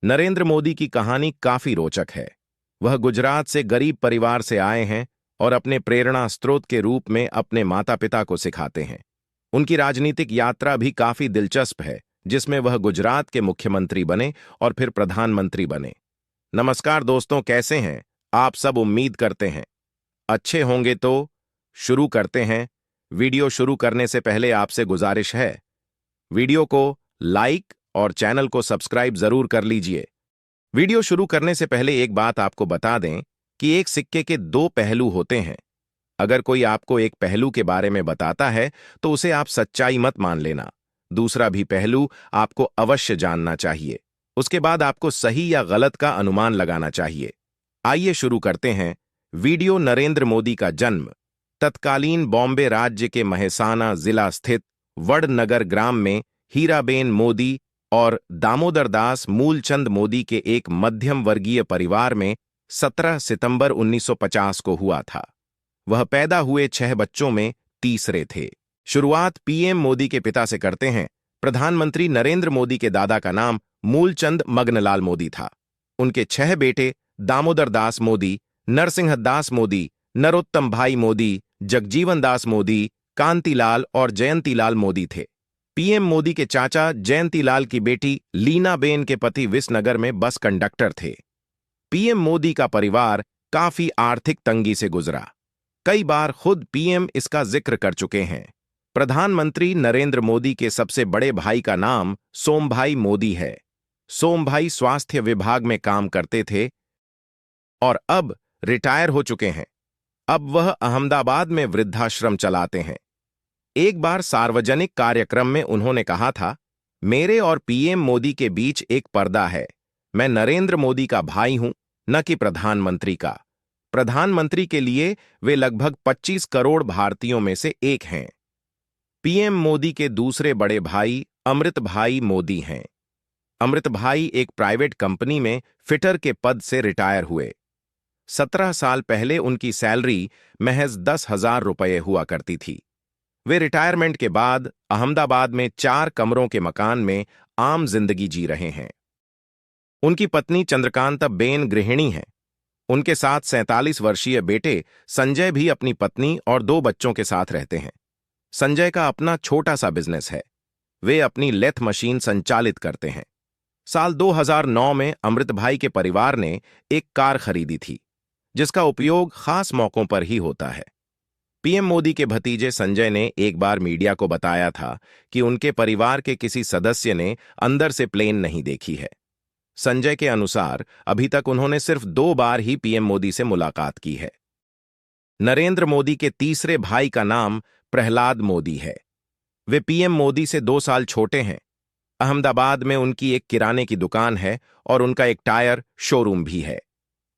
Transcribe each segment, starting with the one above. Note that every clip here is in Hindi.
नरेंद्र मोदी की कहानी काफी रोचक है। वह गुजरात से गरीब परिवार से आए हैं और अपने प्रेरणा स्रोत के रूप में अपने माता पिता को सिखाते हैं। उनकी राजनीतिक यात्रा भी काफी दिलचस्प है, जिसमें वह गुजरात के मुख्यमंत्री बने और फिर प्रधानमंत्री बने। नमस्कार दोस्तों, कैसे हैं आप सब? उम्मीद करते हैं अच्छे होंगे। तो शुरू करते हैं। वीडियो शुरू करने से पहले आपसे गुजारिश है, वीडियो को लाइक और चैनल को सब्सक्राइब जरूर कर लीजिए। वीडियो शुरू करने से पहले एक बात आपको बता दें कि एक सिक्के के दो पहलू होते हैं। अगर कोई आपको एक पहलू के बारे में बताता है तो उसे आप सच्चाई मत मान लेना। दूसरा भी पहलू आपको अवश्य जानना चाहिए। उसके बाद आपको सही या गलत का अनुमान लगाना चाहिए। आइए शुरू करते हैं। वीडियो। नरेंद्र मोदी का जन्म तत्कालीन बॉम्बे राज्य के महेसाना जिला स्थित वडनगर ग्राम में हीराबेन मोदी और दामोदर दास मूलचंद मोदी के एक मध्यम वर्गीय परिवार में 17 सितंबर 1950 को हुआ था। वह पैदा हुए 6 बच्चों में तीसरे थे। शुरुआत पीएम मोदी के पिता से करते हैं। प्रधानमंत्री नरेंद्र मोदी के दादा का नाम मूलचंद मगनलाल मोदी था। उनके 6 बेटे दामोदर दास मोदी, नरसिंह दास मोदी, नरोत्तम भाई मोदी, जगजीवन दास मोदी, कांतिलाल और जयंतीलाल मोदी थे। पीएम मोदी के चाचा जयंतीलाल की बेटी लीनाबेन के पति विसनगर में बस कंडक्टर थे। पीएम मोदी का परिवार काफी आर्थिक तंगी से गुजरा। कई बार खुद पीएम इसका जिक्र कर चुके हैं। प्रधानमंत्री नरेंद्र मोदी के सबसे बड़े भाई का नाम सोमभाई मोदी है। सोमभाई स्वास्थ्य विभाग में काम करते थे और अब रिटायर हो चुके हैं। अब वह अहमदाबाद में वृद्धाश्रम चलाते हैं। एक बार सार्वजनिक कार्यक्रम में उन्होंने कहा था, मेरे और पीएम मोदी के बीच एक पर्दा है। मैं नरेंद्र मोदी का भाई हूं, न कि प्रधानमंत्री का। प्रधानमंत्री के लिए वे लगभग 25 करोड़ भारतीयों में से एक हैं। पीएम मोदी के दूसरे बड़े भाई अमृत भाई मोदी हैं। अमृत भाई एक प्राइवेट कंपनी में फिटर के पद से रिटायर हुए। 17 साल पहले उनकी सैलरी महज 10,000 रुपये हुआ करती थी। वे रिटायरमेंट के बाद अहमदाबाद में 4 कमरों के मकान में आम जिंदगी जी रहे हैं। उनकी पत्नी चंद्रकांता बेन गृहिणी हैं। उनके साथ 47 वर्षीय बेटे संजय भी अपनी पत्नी और 2 बच्चों के साथ रहते हैं। संजय का अपना छोटा सा बिजनेस है। वे अपनी लेथ मशीन संचालित करते हैं। साल 2009 में अमृत भाई के परिवार ने एक कार खरीदी थी, जिसका उपयोग खास मौकों पर ही होता है। पीएम मोदी के भतीजे संजय ने एक बार मीडिया को बताया था कि उनके परिवार के किसी सदस्य ने अंदर से प्लेन नहीं देखी है। संजय के अनुसार अभी तक उन्होंने सिर्फ 2 बार ही पीएम मोदी से मुलाकात की है। नरेंद्र मोदी के तीसरे भाई का नाम प्रहलाद मोदी है। वे पीएम मोदी से 2 साल छोटे हैं। अहमदाबाद में उनकी एक किराने की दुकान है और उनका एक टायर शोरूम भी है।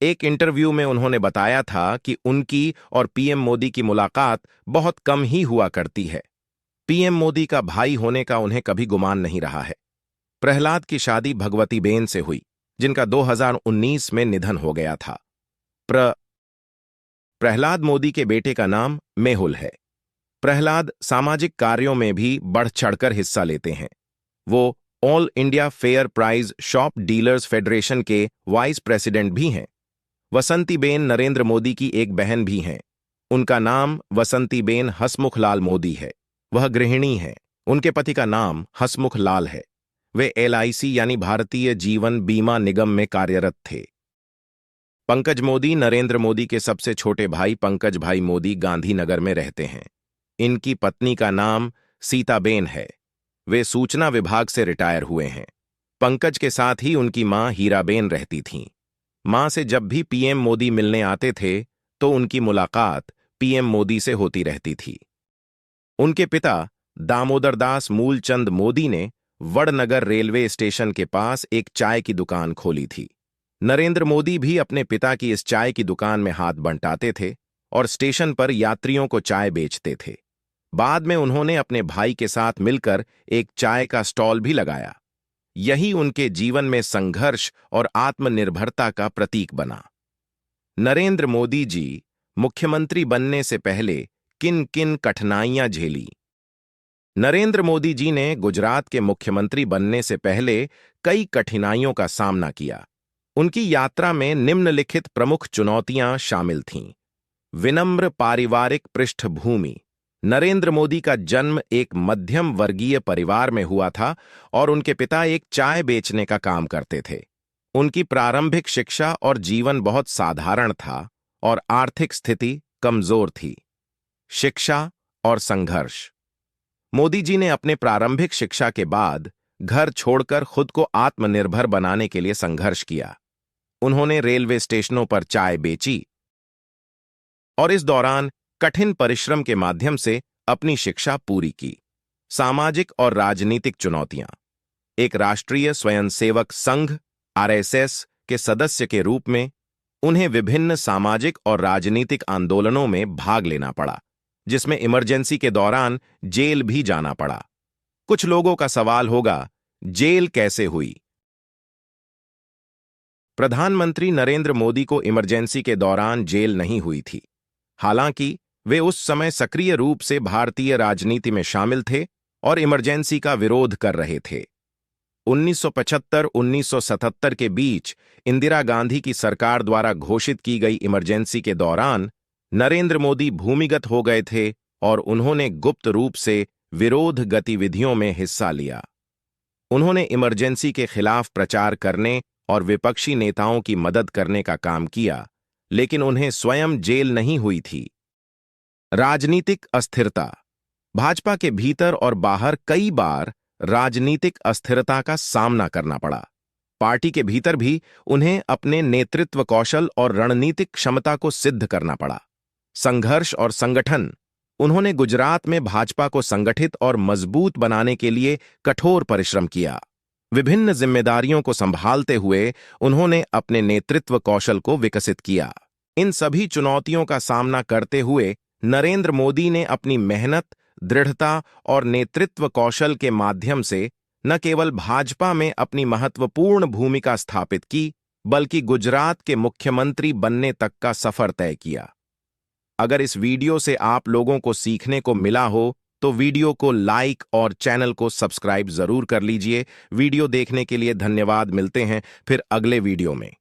एक इंटरव्यू में उन्होंने बताया था कि उनकी और पीएम मोदी की मुलाकात बहुत कम ही हुआ करती है। पीएम मोदी का भाई होने का उन्हें कभी गुमान नहीं रहा है। प्रहलाद की शादी भगवती बेन से हुई, जिनका 2019 में निधन हो गया था। प्रहलाद मोदी के बेटे का नाम मेहुल है। प्रहलाद सामाजिक कार्यों में भी बढ़ चढ़कर हिस्सा लेते हैं। वो all India fair price shop dealers federation के वाइस प्रेसिडेंट भी हैं। वसंतीबेन नरेंद्र मोदी की एक बहन भी हैं। उनका नाम वसंतीबेन हसमुखलाल मोदी है। वह गृहिणी हैं। उनके पति का नाम हसमुख लाल है। वे LIC यानी भारतीय जीवन बीमा निगम में कार्यरत थे। पंकज मोदी नरेंद्र मोदी के सबसे छोटे भाई पंकज भाई मोदी गांधीनगर में रहते हैं। इनकी पत्नी का नाम सीताबेन है। वे सूचना विभाग से रिटायर हुए हैं। पंकज के साथ ही उनकी मां हीराबेन रहती थीं। मां से जब भी पीएम मोदी मिलने आते थे तो उनकी मुलाकात पीएम मोदी से होती रहती थी। उनके पिता दामोदर दास मूलचंद मोदी ने वडनगर रेलवे स्टेशन के पास एक चाय की दुकान खोली थी। नरेंद्र मोदी भी अपने पिता की इस चाय की दुकान में हाथ बंटाते थे और स्टेशन पर यात्रियों को चाय बेचते थे। बाद में उन्होंने अपने भाई के साथ मिलकर एक चाय का स्टॉल भी लगाया। यही उनके जीवन में संघर्ष और आत्मनिर्भरता का प्रतीक बना। नरेंद्र मोदी जी मुख्यमंत्री बनने से पहले किन किन कठिनाइयां झेली? नरेंद्र मोदी जी ने गुजरात के मुख्यमंत्री बनने से पहले कई कठिनाइयों का सामना किया। उनकी यात्रा में निम्नलिखित प्रमुख चुनौतियां शामिल थीं। विनम्र पारिवारिक पृष्ठभूमि। नरेंद्र मोदी का जन्म एक मध्यम वर्गीय परिवार में हुआ था और उनके पिता एक चाय बेचने का काम करते थे। उनकी प्रारंभिक शिक्षा और जीवन बहुत साधारण था और आर्थिक स्थिति कमजोर थी। शिक्षा और संघर्ष। मोदी जी ने अपने प्रारंभिक शिक्षा के बाद घर छोड़कर खुद को आत्मनिर्भर बनाने के लिए संघर्ष किया। उन्होंने रेलवे स्टेशनों पर चाय बेची और इस दौरान कठिन परिश्रम के माध्यम से अपनी शिक्षा पूरी की। सामाजिक और राजनीतिक चुनौतियां। एक राष्ट्रीय स्वयंसेवक संघ आरएसएस के सदस्य के रूप में उन्हें विभिन्न सामाजिक और राजनीतिक आंदोलनों में भाग लेना पड़ा, जिसमें इमरजेंसी के दौरान जेल भी जाना पड़ा। कुछ लोगों का सवाल होगा, जेल कैसे हुई? प्रधानमंत्री नरेंद्र मोदी को इमरजेंसी के दौरान जेल नहीं हुई थी। हालांकि वे उस समय सक्रिय रूप से भारतीय राजनीति में शामिल थे और इमरजेंसी का विरोध कर रहे थे। 1975-1977 के बीच इंदिरा गांधी की सरकार द्वारा घोषित की गई इमरजेंसी के दौरान नरेंद्र मोदी भूमिगत हो गए थे और उन्होंने गुप्त रूप से विरोध गतिविधियों में हिस्सा लिया। उन्होंने इमरजेंसी के खिलाफ प्रचार करने और विपक्षी नेताओं की मदद करने का काम किया, लेकिन उन्हें स्वयं जेल नहीं हुई थी। राजनीतिक अस्थिरता। भाजपा के भीतर और बाहर कई बार राजनीतिक अस्थिरता का सामना करना पड़ा। पार्टी के भीतर भी उन्हें अपने नेतृत्व कौशल और रणनीतिक क्षमता को सिद्ध करना पड़ा। संघर्ष और संगठन। उन्होंने गुजरात में भाजपा को संगठित और मजबूत बनाने के लिए कठोर परिश्रम किया। विभिन्न जिम्मेदारियों को संभालते हुए उन्होंने अपने नेतृत्व कौशल को विकसित किया। इन सभी चुनौतियों का सामना करते हुए नरेंद्र मोदी ने अपनी मेहनत, दृढ़ता और नेतृत्व कौशल के माध्यम से न केवल भाजपा में अपनी महत्वपूर्ण भूमिका स्थापित की, बल्कि गुजरात के मुख्यमंत्री बनने तक का सफर तय किया। अगर इस वीडियो से आप लोगों को सीखने को मिला हो तो वीडियो को लाइक और चैनल को सब्सक्राइब जरूर कर लीजिए। वीडियो देखने के लिए धन्यवाद। मिलते हैं फिर अगले वीडियो में।